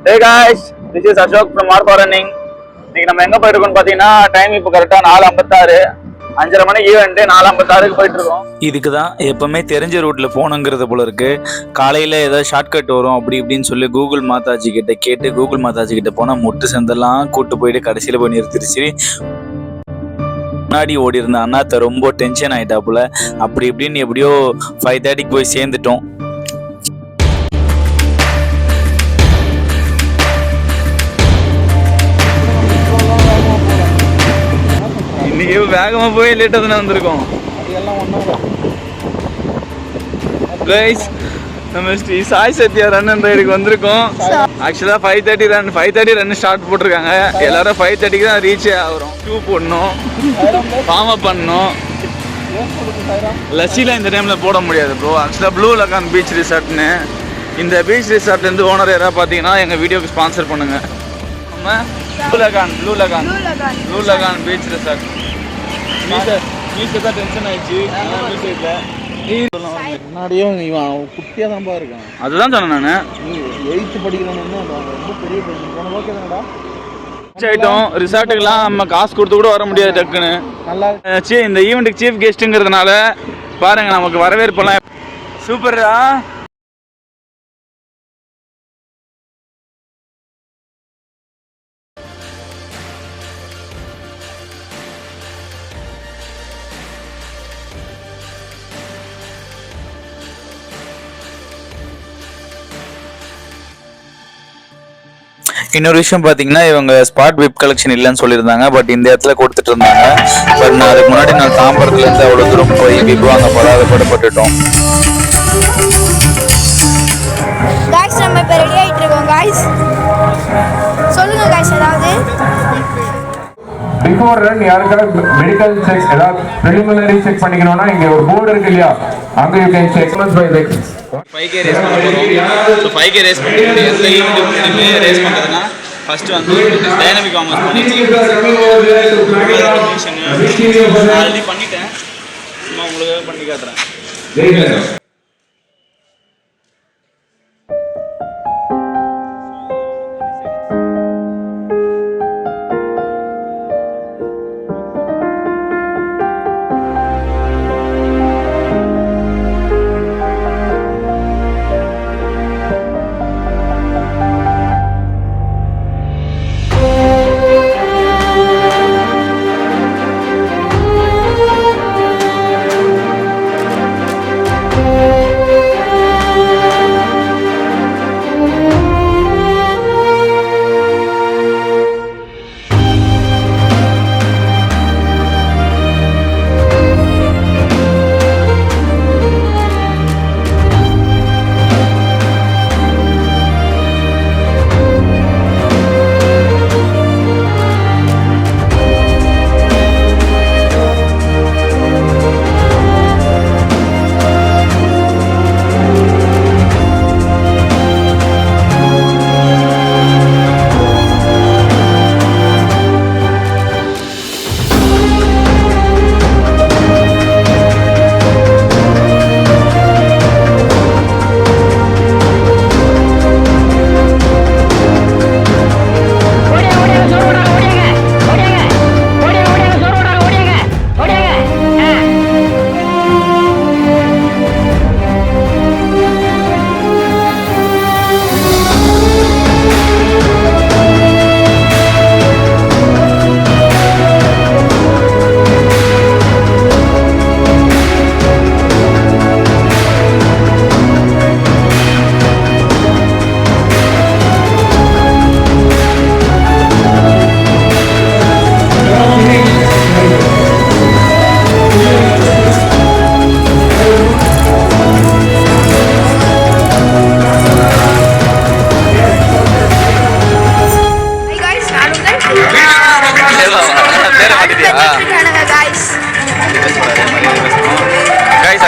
Hey guys, this is Ashok from Marfa Running. இன்னைக்கு நம்ம எங்க போயிட்டு இருக்கோம்னு பாத்தீங்கன்னா டைம் இப்போ கரெக்டா 4:56 5:30 மணி ஈவெண்ட் 4:56க்கு போயிட்டு இருக்கோம். இதுக்கு தான் எப்பவுமே தெரிஞ்ச ரூட்ல போகணுங்கிறது போல இருக்கு. காலையில ஏதாவது ஷார்ட்கட் வரும் அப்படி இப்படின்னு சொல்லி கூகுள் மாதாஜி கிட்ட கேட்டு கூகுள் மாதாஜி கிட்ட போனா முட்டு சந்தெல்லாம் கூட்டு போயிட்டு கடைசியில போய் நிறுத்திருச்சு. முன்னாடி ஓடி இருந்த அண்ணாத்த ரொம்ப டென்ஷன் ஆயிட்டாப்புல. அப்படி இப்படின்னு எப்படியோ 5:30க்கு போய் சேர்ந்துட்டோம். இன்னைக்கு வேகமா போய் லேட்டா தானே வந்திருக்கோம். நம்ம ஸ்ரீ சாய் சத்யா ரன் ரைடுக்கு வந்திருக்கோம். ஆக்சுவலா 5:30 ரன் ஸ்டார்ட் போட்டிருக்காங்க. எல்லாரும் 5:30க்கு தான் ரீச் ஆகிறோம். ஷூ போடணும், ஃபார்ம் அப் பண்ணணும். லஸ்ஸிலாம் இந்த டைம்ல போட முடியாது ப்ரோ. ஆக்சுவலா ப்ளூ லகான் பீச் ரிசார்ட்னு, இந்த பீச் ரிசார்ட்லேருந்து ஓனர் யாராவது பார்த்தீங்கன்னா எங்கள் வீடியோக்கு ஸ்பான்சர் பண்ணுங்க. நம்ம ப்ளூ லகான் பீச் ரிசார்ட். மீசை தான் டென்ஷன் ஆயிடுச்சு. முன்னாடியும் இவன் குட்டியா தான் இருக்கான். அதுதான் சொன்னேன் நான். 8th படிக்கிறவனுன்னா ரொம்ப பெரிய பையன். ஓகே தானடா. ஆயிட்டோம். ரிசார்ட்டுக்கெல்லாம் நம்ம காசு கொடுத்து கூட வர முடியாது டக்குன்னு. நல்லா இந்த ஈவெண்ட்டுக்கு சீஃப் கெஸ்ட்டுங்கிறதுனால பாருங்க நமக்கு வரவேற்பெல்லாம் சூப்பரா. இன்னொரு விஷயம் பார்த்தீங்கன்னா இவங்க ஸ்பாட் விப் கலெக்ஷன் இல்லைன்னு சொல்லியிருந்தாங்க. பட் இந்த இடத்துல கொடுத்துட்டு இருந்தாங்க. பட் நான் அதுக்கு முன்னாடி நான் தாம்பரத்துலேருந்து அவ்வளோ தூரம் போய் விப் வாங்க படாதப்பட்டுட்டோம். நம்ம இப்போ ரெடி ஆகிட்டு இருக்கோம் காய்ஸ். சொல்லுங்க காய்ஸ். ஏதாவது பிஃபோர் ரன் யாருக்காவது மெடிக்கல் செக் ஏதாவது ப்ரிலிமினரி செக் பண்ணிக்கணும்னா இங்க ஒரு போர்டு இருக்கு இல்லையா, அங்க you can check by like 5K race பண்ண போகிறோம். ஸோ 5K ரேஸ் பண்ணிட்டு எந்த ஈவெண்ட்டுமே ரேஸ் பண்ணுறதுன்னா ஃபஸ்ட்டு வந்து டைனமிக் காமர்ஸ் ஆல்ரெடி பண்ணிட்டேன். சும்மா உங்களுக்கு பண்ணி காட்டுறேன்.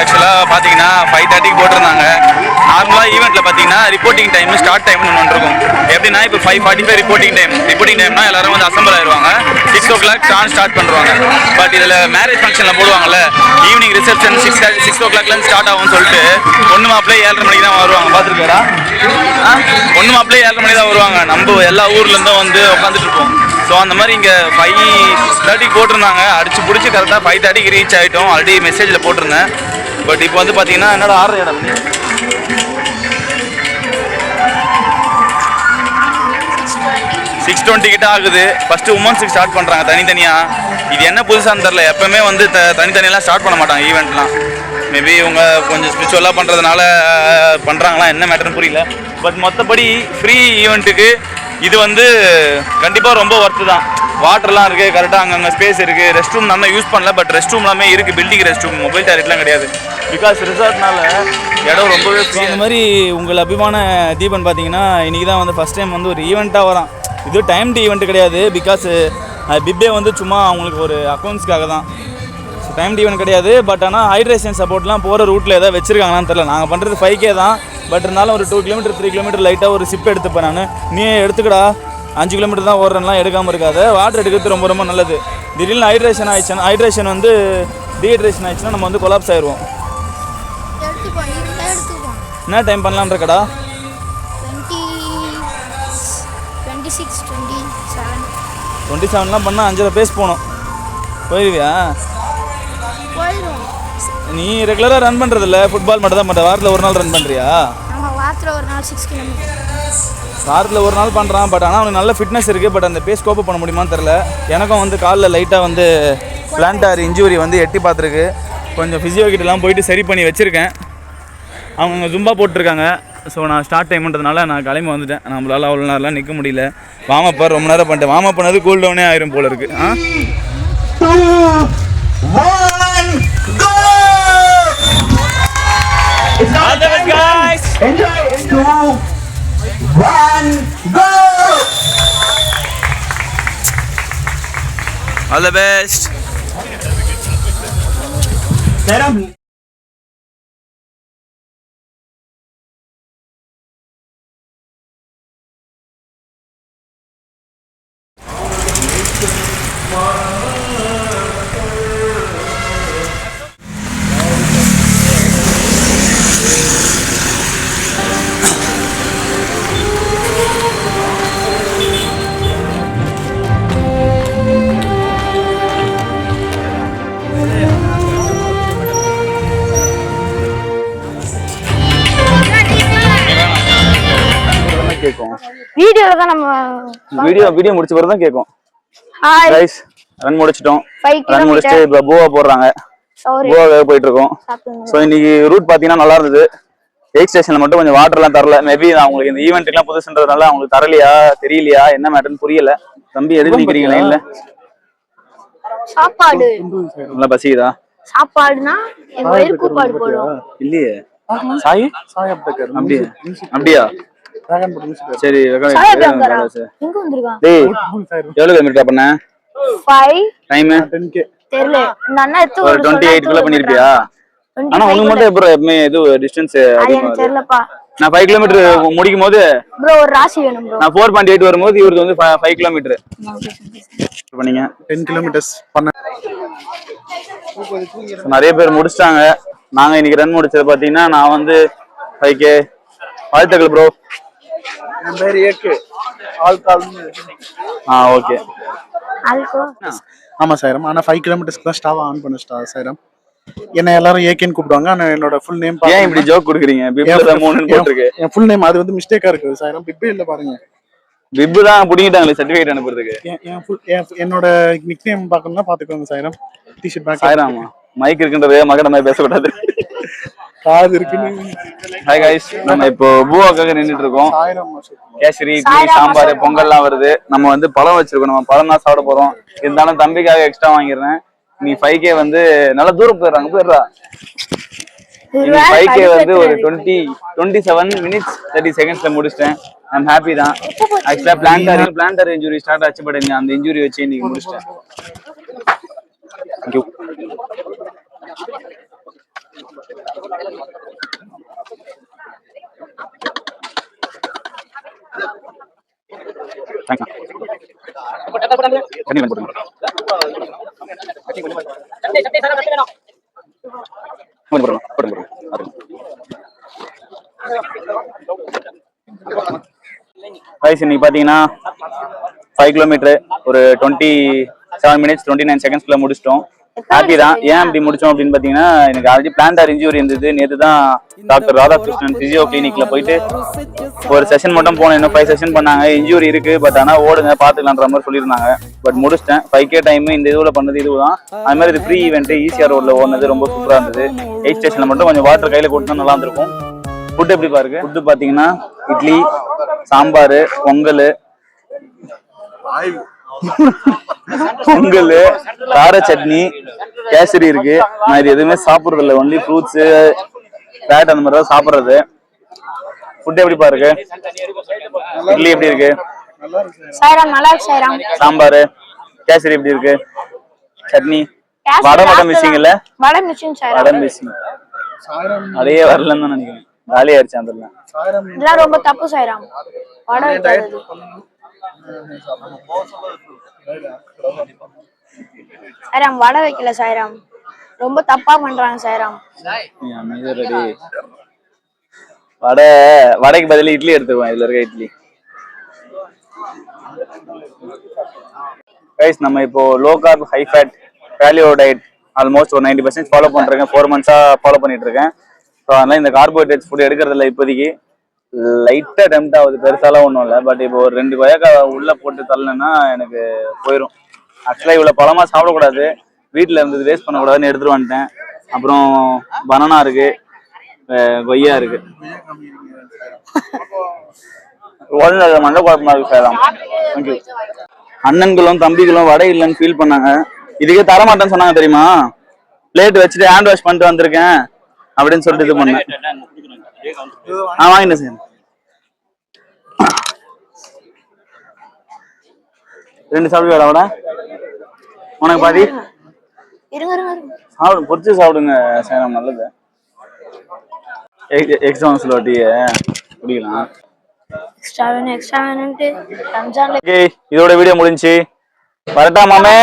ஆக்சுவலாக பார்த்தீங்கன்னா 5:30க்கு போட்டிருந்தாங்க. நார்மலாக நார்மலாக ஈவெண்ட்டில் பார்த்தீங்கன்னா ரிப்போர்ட்டிங் டைம் ஸ்டார்ட் டைம்னு ஒன்று இருக்கும். எப்படின்னா இப்போ 5:45 ரிப்போர்ட்டிங் டைம்னா எல்லாரும் வந்து அசம்பிள் ஆயிடுவாங்க. 6 o'clock ஸ்டார்ட் பண்ணுவாங்க. பட் இதில் மேரேஜ் ஃபங்க்ஷனில் போடுவாங்கல்ல, ஈவினிங் ரிசப்ஷன் 6 o'clockலேருந்து ஸ்டார்ட் ஆகும்னு சொல்லிட்டு பொண்ணு மாப்பிள்ளை 7:30 மணிக்கு தான் வருவாங்க. பார்த்துருக்காரா? பொண்ணு மாப்பிள்ளை 7:30 மணிக்கு தான் வருவாங்க. நம்ம எல்லா ஊர்லேருந்தும் வந்து உட்காந்துட்டு இருப்போம். ஸோ அந்த மாதிரி இங்கே 5:30 போட்டிருந்தாங்க. அடிச்சு பிடிச்சி கரெக்டாக 5:30 ரீச் ஆகிட்டோம். ஆல்ரெடி மெசேஜில் போட்டிருந்தேன். பட் இப்போ வந்து பார்த்தீங்கன்னா என்னோட 6:20 கிட்ட ஆகுது. ஃபஸ்ட்டு உமன்ஸுக்கு ஸ்டார்ட் பண்ணுறாங்க தனித்தனியாக. இது என்ன புதுசான்னு தெரில. எப்போவுமே வந்து தனித்தனியெல்லாம் ஸ்டார்ட் பண்ண மாட்டாங்க ஈவெண்ட்லாம். மேபி இவங்க கொஞ்சம் ஸ்பிரிச்சுவலாக பண்ணுறதுனால பண்ணுறாங்களா என்ன மேட்டர்னு புரியல. பட் மற்றபடி ஃப்ரீ ஈவெண்ட்டுக்கு இது வந்து கண்டிப்பாக ரொம்ப ஒர்த்து தான். வாட்டர்லாம் இருக்குது, கரெக்டாக அங்கங்கே ஸ்பேஸ் இருக்குது. ரெஸ்ட் ரூம் நல்லா யூஸ் பண்ணல, பட் ரெஸ்ட் ரூம் எல்லாமே இருக்குது. பில்டிங் ரெஸ்ட் ரூம், மொபைல் டாய்லெட்லாம் கிடையாது. பிகாஸ் ரிசார்ட்னால இடம் ரொம்பவே ஃப்ரீ. அந்த மாதிரி உங்கள் அபிமான தீபன் பார்த்தீங்கன்னா இன்றைக்கி தான் வந்து ஃபஸ்ட் டைம் வந்து ஒரு ஈவெண்ட்டாக வரான். இது டைம்டு ஈவெண்ட் கிடையாது. பிகாஸ் பிப்பே வந்து சும்மா அவங்களுக்கு ஒரு அக்கௌண்ட்ஸ்க்காக தான். ஸோ டைம்டு ஈவெண்ட் கிடையாது. பட் ஆனால் ஹைட்ரேஷன் சப்போர்ட்லாம் போகிற ரூட்டில் எதாவது வச்சுருக்காங்களான்னு தெரில. நாங்கள் பண்ணுறது 5K தான். பட் இருந்தாலும் ஒரு 2 கிலோமீட்டர் 3 கிலோமீட்டர் லைட்டாக ஒரு சிப் எடுத்துப்பேன் நான். நீ எடுத்துக்கடா, 5 கிலோமீட்டர் தான் ஓடுறேன்லாம் எடுக்காமல் இருக்காது. வாட்டர் எடுக்கிறது ரொம்ப ரொம்ப நல்லது. திடீர்னு ஹைட்ரேஷன் வந்து டீஹைட்ரேஷன் ஆயிடுச்சுன்னா நம்ம வந்து கொலாப்ஸ் ஆயிடுவோம். என்ன டைம் பண்ணலான்ற கடா? 27 பண்ணால் 5:30 பேஸ் போகணும். போயிருவியா? நீ ரெகுலராக ரன் பண்ணுறதில்ல, ஃபுட்பால் மட்டும் தான் பண்ணுற. வாரத்தில் ஒரு நாள் ரன் பண்ணுறியா? வாரத்தில் ஒரு நாள் 6 கிலோமீட்டர். வாரத்தில் ஒரு நாள் பண்ணுறான். பட் ஆனால் அவனுக்கு நல்ல ஃபிட்னஸ் இருக்குது. பட் அந்த பேஸ் கோப்பை பண்ண முடியுமான்னு தெரில. எனக்கும் வந்து காலில் லைட்டாக வந்து பிளான்டார் இன்ஜூரி வந்து எட்டி பார்த்துருக்கு. கொஞ்சம் ஃபிசியோகிட்டலாம் போயிட்டு சரி பண்ணி வச்சுருக்கேன். அவங்க ஜும்பா போட்டிருக்காங்க. ஸோ நான் ஸ்டார்ட் டைம்ன்றதுனால நான் கிளம்பி வந்துட்டேன். நம்மளால் அவ்வளோ நேரம்லாம் நிற்க முடியல. வார்ம் ரொம்ப நேரம் பண்ணிட்டேன். வார்ம் பண்ணது கூல் டவுனே ஆயிரும் போல இருக்குது. 2, 1, go! All the best, guys! Enjoy! 2, 1, go! All the best! கேட்கும் வீடியோல தான் நம்ம வீடியோ முடிச்ச பிறகு தான் கேட்கும். ஹாய் गाइस ரன் முடிச்சிட்டோம். 5 ரன் முடிச்சிட்டு இப்போ போவா போடுறாங்க. போவாவே போயிட்டு இருக்கோம். சோ இன்னைக்கு ரூட் பாத்தீங்கன்னா நல்லா இருந்தது. எக் ஸ்டேஷன்ல மட்டும் கொஞ்சம் வாட்டர்லாம் தரல. மேபி நான் உங்களுக்கு இந்த ஈவென்ட்க்குலாம் புதுசுன்றதுனால உங்களுக்கு தரலையா தெரியலையா என்ன மேட்டர்னு புரியல. தம்பி எதுக்கு நிக்கிறீங்க லைன்ல? சாப்பாடு நல்லா பசிக்குதா? சாப்பாடுனா எங்க வயிறு கூப்பாடு போடும். இல்லையே சாய் அப்டேக்கர். அப்படியா? சரி எங்க வந்திருக்கான்? டேய் எவ்வளவு கிலோமீட்டர் பண்ண? 5 டைம் 10K தெரியல. இந்த அண்ணா எடுத்து ஒரு 28 குள்ள பண்ணிருப்பியா? ஆனா உனக்கு மட்டும் எப்பவுமே இது டிஸ்டன்ஸ் அதிகமா தெரியலப்பா. நான் 5 கிலோமீட்டர் முடிக்கும் போது ப்ரோ ஒரு ராசி வேணும் ப்ரோ. நான் 4.8 வரும்போது இவருக்கு வந்து 5 கிலோமீட்டர் பண்ணீங்க. 10 கிலோமீட்டர்ஸ் பண்ண நிறைய பேர் முடிச்சிட்டாங்க. நாங்க இன்னைக்கு ரன் முடிச்சது பாத்தீங்கன்னா நான் வந்து 5K. வாழ்த்துக்கள் ப்ரோ. என் பேர் ஏக்கு ஆல்கால். ஓகே. ஆல்கோ ஆமா சாயிரம். ஆனா 5 கிலோமீட்டர்ஸ்க்கு தான் ஸ்டாவா ஆன் பண்ண சாயிரம். என்ன எல்லாரும் ஏகேன்னு கூப்பிடுவாங்க. ஆனா என்னோட ஃபுல் நேம் ஏன் இப்படி ஜோக் கொடுக்குறீங்க? பிப்ல 3 போட்டுருக்கு. என் ஃபுல் நேம் அது வந்து மிஸ்டேக்கா இருக்கு சாயிரம். பிப்பே இல்ல பாருங்க. பிப்பு தான் புடிங்கிட்டாங்களே சர்டிபிகேட் அனுப்புறதுக்கு. என்னோட நிக் நேம் பார்க்கணும்னா பாத்துக்கோங்க சாயிரம். டி-ஷர்ட் பேக் சாயிரம் மைக் இருக்குன்றதே மகட மாதிரி பேசக்கூடாது. காது இருக்குன்னு. ஹாய் गाइस நம்ம இப்போ பூவாக்காக நின்னுட்டு இருக்கோம். கேசரி இட்லி சாம்பார் பொங்கல்லாம் வருது. நம்ம வந்து பழம் வச்சிருக்கோம். நம்ம பழம் தான் சாப்பிட போறோம். இருந்தாலும் தம்பிக்காக எக்ஸ்ட்ரா வாங்கிடுறேன். நீ 5K வந்து நல்ல தூரம் போயிடுறாங்க. போயிடுறா. 5K வந்து ஒரு 27 minutes 30 secondsல முடிச்சிட்டேன். ஐம் ஹாப்பி தான். ஆக்சுவலா பிளான்டர் இன்ஜுரி ஸ்டார்ட் ஆச்சு. பட் அந்த இன்ஜுரி வச்சு நீங்க முடிச்சிட்டேன். Thank you. கைஸ் இன்னைக்கு பாத்தீங்கன்னா 5 கிலோமீட்டர் ஒரு 27 minutes 29 secondsல முடிச்சிட்டோம். ஹாப்பி தான். ஏன் அப்படி முடிச்சோம் அப்படின்னு பாத்தீங்கன்னா எனக்கு ஆல்ரெடி பிளான்டார் இன்ஜூரி இருந்தது. நேற்று தான் டாக்டர் ராதாகிருஷ்ணன் பிசியோ கிளினிக்ல போயிட்டு ஒரு செஷன் மட்டும் போனேன். இன்னும் 5 செஷன் பண்ணாங்க. இன்ஜூரி இருக்கு, பட் ஆனா ஓடுங்க பாத்துக்கலான்ற மாதிரி சொல்லியிருந்தாங்க. பட் முடிச்சிட்டேன். 5K டைம் இந்த இதுல பண்ணது இதுதான். அது மாதிரி இது ஃப்ரீ ஈவெண்ட் ஈசிஆர் ரோட்ல ஓடுனது ரொம்ப சூப்பரா இருந்தது. 8 ஸ்டேஷன்ல மட்டும் கொஞ்சம் வாட்டர் கையில கொடுத்தா நல்லா இருந்திருக்கும். ஃபுட் எப்படி பாருங்க. ஃபுட்டு பாத்தீங்கன்னா இட்லி, சாம்பார், பொங்கல், கார சட்னி, கேசரி இருக்கு. நான் இது எதுவுமே சாப்பிடுறது இல்லை. ஒன்லி ஃப்ரூட்ஸ், ஃபேட் அந்த மாதிரி தான் சாப்பிடுறது. ஃபுட் எப்படி பாருங்க. இட்லி எப்படி இருக்கு? சாய்ராம் நல்லா இருக்கு சாய்ராம். சாம்பார், கேசரி எப்படி இருக்கு? சட்னி, வடை மட்டும் மிஸ்ஸிங் இல்ல? வடை மிஸ்ஸிங் சாய்ராம். வடை மிஸ்ஸிங். அதையே வரலன்னு தான் நினைக்கிறேன். காலி ஆயிடுச்சு அந்த இதெல்லாம் ரொம்ப தப்பு சாய்ராம். வடை வைக்காதது. சாய்ராம் வடை வைக்கல சாய்ராம். ரொம்ப தப்பா பண்றாங்க சாய்ராம். வடைக்கு பதில் இட்லி எடுத்துக்குவோம். இதுல இருக்க இட்லி. கைஸ் நம்ம இப்போ low carb high fat paleo diet almost ஒரு 90% ஃபாலோ பண்றேன். 4 months ஃபாலோ பண்ணிட்டு இருக்கேன். ஸோ அதனால இந்த கார்போஹைட்ரேட்ஸ் ஃபுட் எடுக்கிறது இல்லை. இப்போதைக்கு லைட்டா டெம்ட் ஆகுது, பெருசாலாம் ஒன்றும் இல்லை. பட் இப்போ ஒரு 2 கொய்யாக்காய் உள்ள போட்டு தள்ளனா எனக்கு போயிடும். ஆக்சுவலா இவ்வளவு பழமா சாப்பிடக்கூடாது, வீட்டுல இருந்தது வேஸ்ட் பண்ணக்கூடாதுன்னு எடுத்துட்டு வந்துட்டேன். அப்புறம் பனானா இருக்கு, கொய்யா இருக்கு. மண்டை குழப்பமா இருக்கு செய்யலாம். அண்ணன்களும் தம்பிகளும் வடை இல்லைன்னு ஃபீல் பண்ணாங்க. இதுக்கே தரமாட்டேன்னு சொன்னாங்க தெரியுமா? பிளேட் வச்சுட்டு ஹேண்ட் வாஷ் பண்ணிட்டு வந்திருக்கேன் அப்படின்னு சொல்லிட்டு இது பண்ணேன். வாங்கிட்டேன் சார். 2 சாப்பிட்டு வேலை வடை உனக்கு பாதி சாப்பிடு, பொறிச்சு சாப்பிடுங்க சேனம், நல்லது. எக்ஸாம்ஸ்ல டீ குடிக்கலாம். இதோட வீடியோ முடிஞ்சு வரட்டா மாமே.